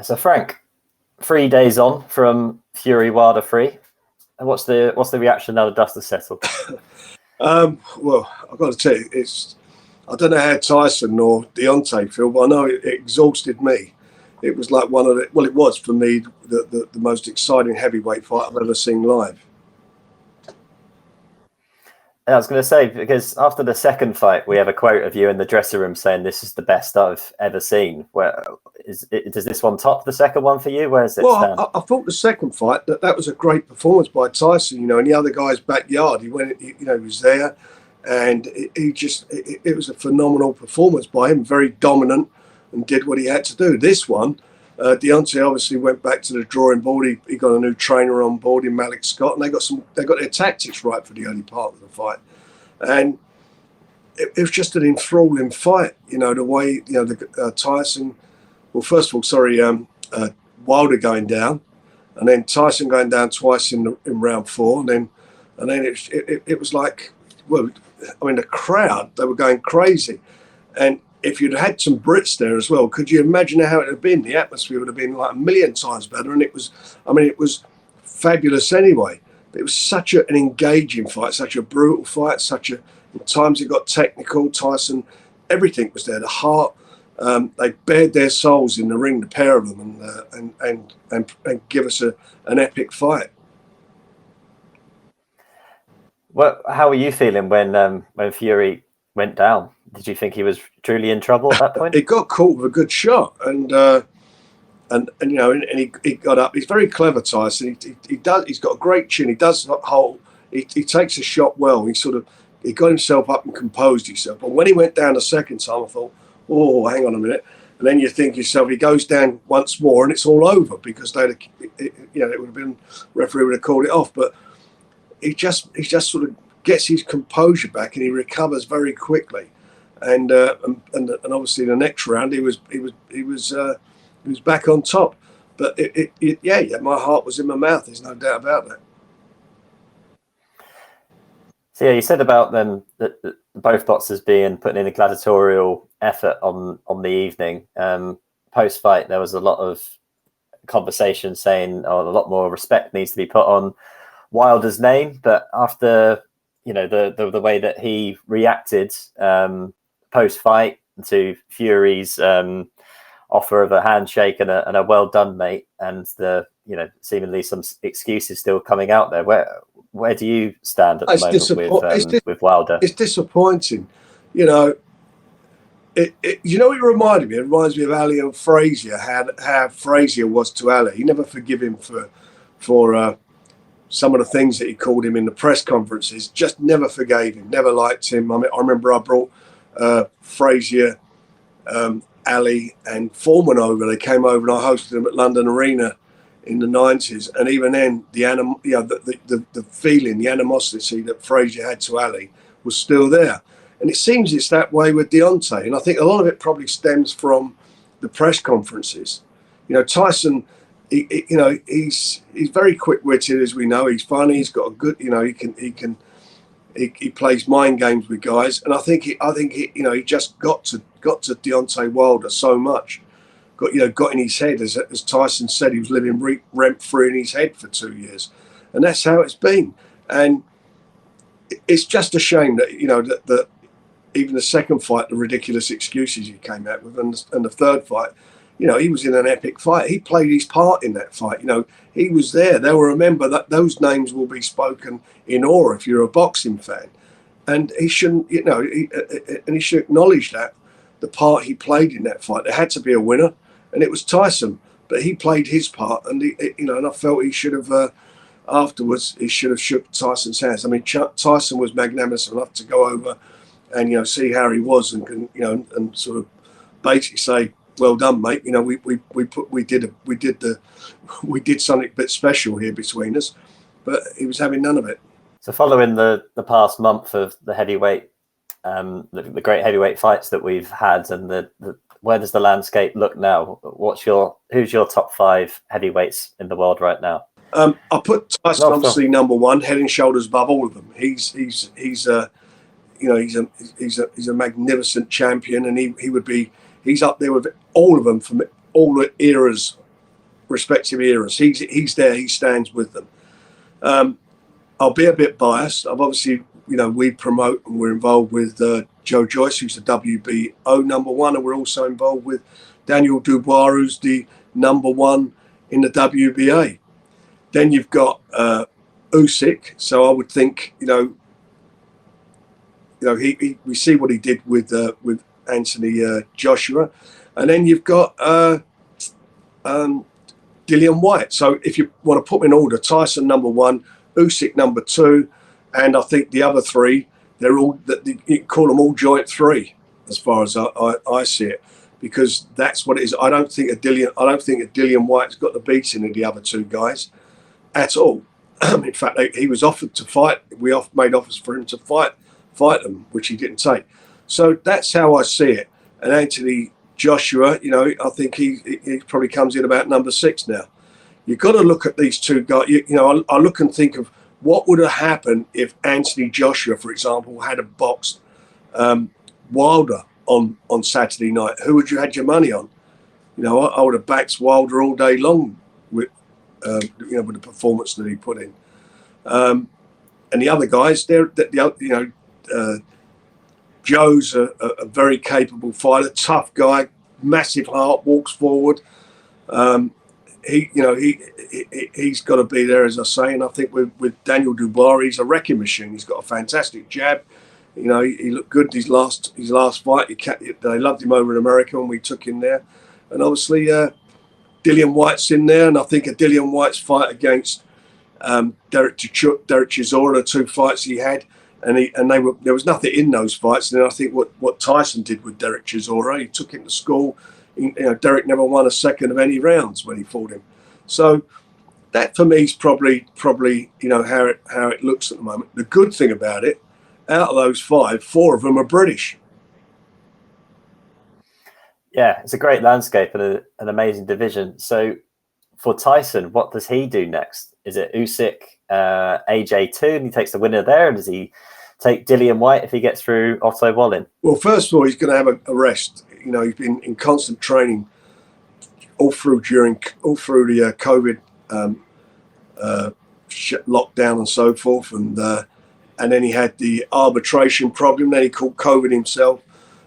So Frank, 3 days on from Fury Wilder 3. And what's the reaction now the dust has settled? Well, I've got to tell you, I don't know how Tyson or Deontay feel, but I know it exhausted me. It was like it was for me the most exciting heavyweight fight I've ever seen live. I was going to say, because after the second fight, we have a quote of you in the dressing room saying this is the best I've ever seen. Does this one top the second one for you? Where does it stand? I thought the second fight that was a great performance by Tyson. And the other guy's backyard. He went, he was there, and it was a phenomenal performance by him. Very dominant and did what he had to do. This one, Deontay obviously went back to the drawing board. He got a new trainer on board in Malik Scott, and they got their tactics right for the early part of the fight. And it was just an enthralling fight. The way Tyson. Well, first of all, Wilder going down, and then Tyson going down twice in round 4, and then it was like, well, I mean, the crowd, they were going crazy, and if you'd had some Brits there as well, could you imagine how it would have been? The atmosphere would have been like a million times better, and it was fabulous anyway. But it was such an engaging fight, such a brutal fight, at times it got technical. Tyson, everything was there. The heart, they bared their souls in the ring, the pair of them, and give us an epic fight. Well, how were you feeling when Fury went down? Did you think he was truly in trouble at that point? He got caught with a good shot, and he got up. He's very clever, Tyson. He's got a great chin. He does hold. He takes a shot well. He got himself up and composed himself. But when he went down the second time, I thought, oh, hang on a minute. And then you think to yourself, he goes down once more, and it's all over because it would have been, referee would have called it off. But he just sort of gets his composure back, and he recovers very quickly. And obviously the next round he was back on top. But my heart was in my mouth. There's no doubt about that. So yeah, you said about them that both boxers putting in a gladiatorial effort on the evening. Post fight, there was a lot of conversation saying, a lot more respect needs to be put on Wilder's name. But after the way that he reacted post fight to Fury's offer of a handshake and a well done, mate, and the seemingly some excuses still coming out there, where do you stand at the moment with Wilder? It's disappointing. It reminded me. It reminds me of Ali and Frazier. How Frazier was to Ali. He never forgive him for some of the things that he called him in the press conferences. Just never forgave him. Never liked him. I remember I brought Frazier, Ali, and Foreman over. They came over and I hosted them at London Arena in the 90s, and even then, the feeling, the animosity that Frazier had to Ali was still there. And it seems it's that way with Deontay, and I think a lot of it probably stems from the press conferences. Tyson, he's very quick-witted, as we know. He's funny. He's got a good, he plays mind games with guys, and I think he just got to Deontay Wilder so much. Got in his head, as Tyson said, he was living rent-free in his head for 2 years, and that's how it's been. And it's just a shame that that even the second fight, the ridiculous excuses he came out with, and the third fight, he was in an epic fight. He played his part in that fight. He was there. They will remember that. Those names will be spoken in awe if you're a boxing fan, and he shouldn't, he should acknowledge that the part he played in that fight. There had to be a winner, and it was Tyson, but he played his part, and and I felt he should have. Afterwards, he should have shook Tyson's hands. I mean, Tyson was magnanimous enough to go over and see how he was, and and sort of basically say, "Well done, mate. We did something a bit special here between us," but he was having none of it. So, following the past month of the heavyweight, the great heavyweight fights that we've had, and where does the landscape look now? Who's your top 5 heavyweights in the world right now? I put Tyson obviously number 1, head and shoulders above all of them. He's a magnificent champion, and he's up there with all of them all the eras, respective eras. He's there. He stands with them. I'll be a bit biased. I've obviously, we promote and we're involved with Joe Joyce, who's the WBO number one, and we're also involved with Daniel Dubois, who's the number one in the WBA. Then you've got Usyk. So I would think, we see what he did with Anthony Joshua, and then you've got Dillian White. So if you want to put them in order, Tyson number one, Usyk number two, and I think the other three, they're all, you can call them all joint three, as far as I see it, because that's what it is. I don't think a Dillian White's got the beating of the other two guys at all. In fact, he was offered to fight. We made offers for him to fight them, which he didn't take. So that's how I see it. And Anthony Joshua, I think he probably comes in about number 6 now. You've got to look at these two guys. I look and think of what would have happened if Anthony Joshua, for example, had a boxed Wilder on Saturday night. Who would you had your money on? I would have backed Wilder all day long with the performance that he put in. And the other guys, Joe's a very capable fighter, tough guy, massive heart, walks forward. He's got to be there, as I say. And I think with Daniel Dubois, he's a wrecking machine. He's got a fantastic jab. He looked good his last fight. They loved him over in America when we took him there. And obviously, Dillian White's in there, and I think a Dillian White's fight against Derek Chisora, the 2 fights he had, and there was nothing in those fights. And then I think what Tyson did with Derek Chisora, he took him to school. Derek never won a second of any rounds when he fought him. So that for me is probably how it looks at the moment. The good thing about it, out of those 5, 4 of them are British. Yeah, it's a great landscape and an amazing division. So for Tyson, what does he do next? Is it Usyk, AJ2, and he takes the winner there? And does he take Dillian White if he gets through Otto Wallin? Well, first of all, he's going to have a rest. He's been in constant training all through the COVID lockdown and so forth, and then he had the arbitration problem. Then he caught COVID himself.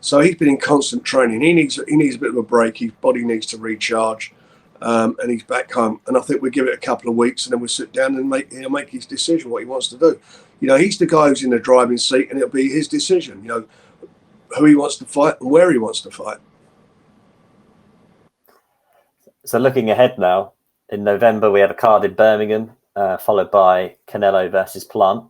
So he's been in constant training. He needs a bit of a break. His body needs to recharge, and he's back home. And I think we'll give it a couple of weeks, and then we'll sit down and he'll make his decision what he wants to do. He's the guy who's in the driving seat, and it'll be his decision. Who he wants to fight and where he wants to fight. So looking ahead now, in November we have a card in Birmingham, followed by Canelo versus Plant.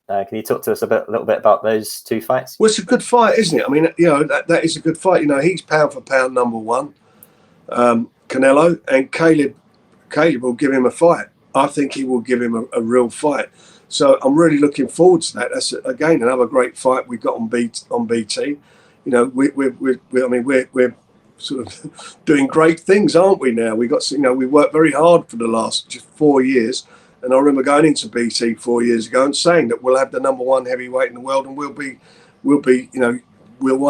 Can you talk to us a little bit about those 2 fights? Well, it's a good fight, isn't it? I mean, that is a good fight. He's pound for pound number 1, Canelo, and Caleb will give him a fight. I think he will give him a real fight. So I'm really looking forward to that. That's again another great fight we got on BT. We're sort of doing great things, aren't we? Now we worked very hard for the last just 4 years. And I remember going into BT 4 years ago and saying that we'll have the number 1 heavyweight in the world, and we'll wind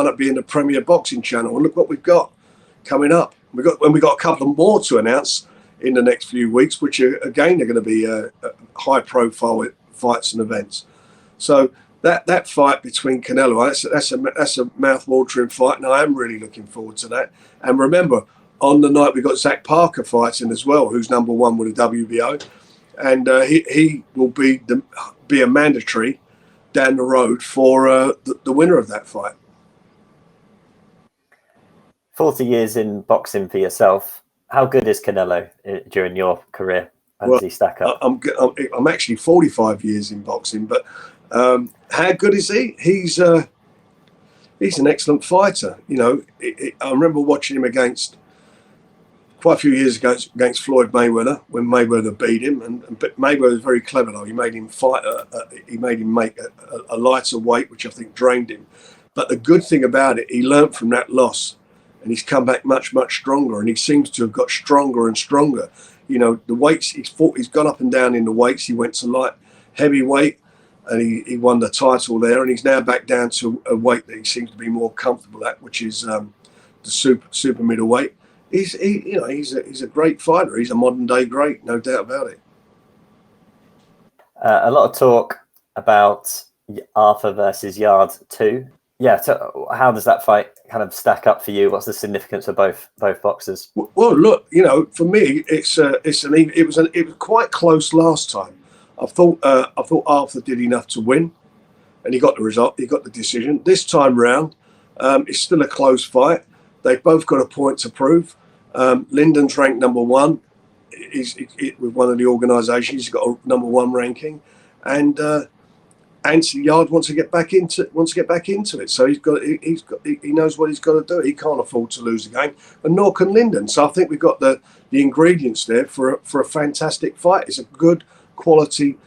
up being the premier boxing channel. And look what we've got coming up. We got a couple more to announce in the next few weeks, which are going to be high-profile fights and events. So that fight between Canelo, that's a mouth-watering fight, and I am really looking forward to that. And remember, on the night we got Zach Parker fighting as well, who's number 1 with the WBO. And he will be a mandatory down the road for the winner of that fight. 40 years in boxing for yourself. How good is Canelo during your career? How does he stack up? I'm actually 45 years in boxing, but how good is he? He's an excellent fighter. I remember watching him against quite a few years ago against Floyd Mayweather, when Mayweather beat him, and Mayweather was very clever though. He made him fight. He made him make a lighter weight, which I think drained him. But the good thing about it, he learned from that loss, and he's come back much stronger. And he seems to have got stronger and stronger. The weights he's fought, he's gone up and down in the weights. He went to light heavyweight, and he won the title there. And he's now back down to a weight that he seems to be more comfortable at, which is the super middleweight. he's a great fighter. He's a modern day great, no doubt about it. A lot of talk about Arthur versus Yarde too. Yeah, so how does that fight kind of stack up for you? What's the significance of both boxers? Well, look, for me, it was quite close last time. I thought Arthur did enough to win, and he got the result. He got the decision. This time round, it's still a close fight. They've both got a point to prove. Lyndon's ranked number one. He's with one of the organisations. He's got a number one ranking, and Yarde wants to get back into it. So he knows what he's got to do. He can't afford to lose the game, and nor can Lyndon. So I think we've got the ingredients there for a fantastic fight. It's a good quality,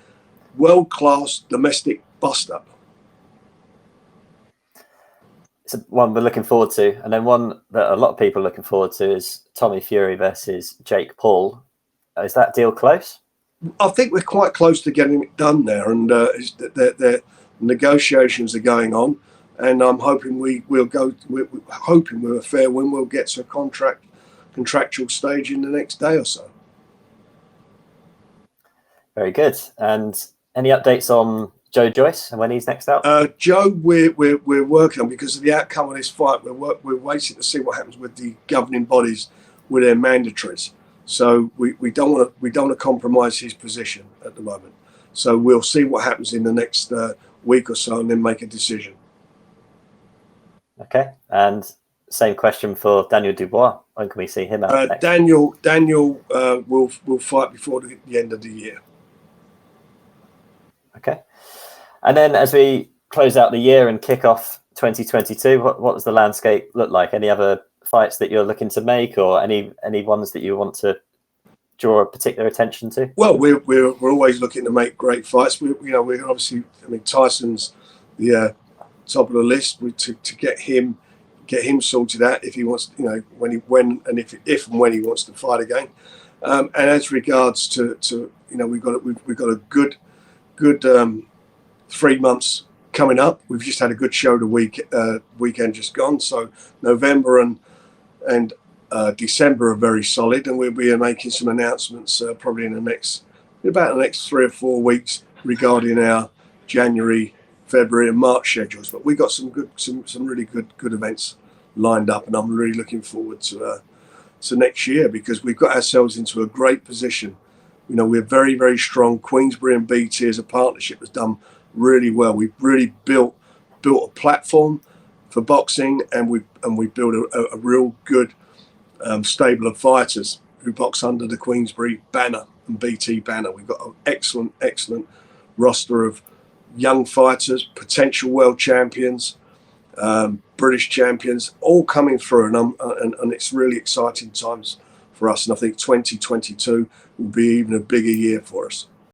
world class domestic bust up. It's one we're looking forward to, and then one that a lot of people are looking forward to is Tommy Fury versus Jake Paul. Is that deal close? I think we're quite close to getting it done there, and the negotiations are going on, and I'm hoping we're hoping with a fair win we'll get to a contractual stage in the next day or so. Very good. And any updates on Joe Joyce and when he's next out? Joe, we're working on, because of the outcome of this fight. We're waiting to see what happens with the governing bodies with their mandatories. So we don't want to compromise his position at the moment. So we'll see what happens in the next week or so, and then make a decision. Okay. And same question for Daniel Dubois. When can we see him out next? Daniel will fight before the end of the year. Okay. And then as we close out the year and kick off 2022, what does the landscape look like? Any other fights that you're looking to make, or any ones that you want to draw a particular attention to? Well, we're always looking to make great fights. We're obviously, Tyson's the top of the list. To get him sorted out if he wants, when he wants to fight again. And as regards to we've got a good 3 months coming up. We've just had a good show the weekend just gone. So November and December are very solid, and we'll be making some announcements probably in the next 3 or 4 weeks regarding our January, February, and March schedules. But we got some really good events lined up, and I'm really looking forward to next year, because we've got ourselves into a great position. We're very, very strong. Queensberry and BT as a partnership has done really well. We've really built a platform for boxing, and we built a real good stable of fighters who box under the Queensberry banner and BT banner. We've got an excellent roster of young fighters, potential world champions, British champions, all coming through, and it's really exciting times for us. And I think 2022 will be even a bigger year for us.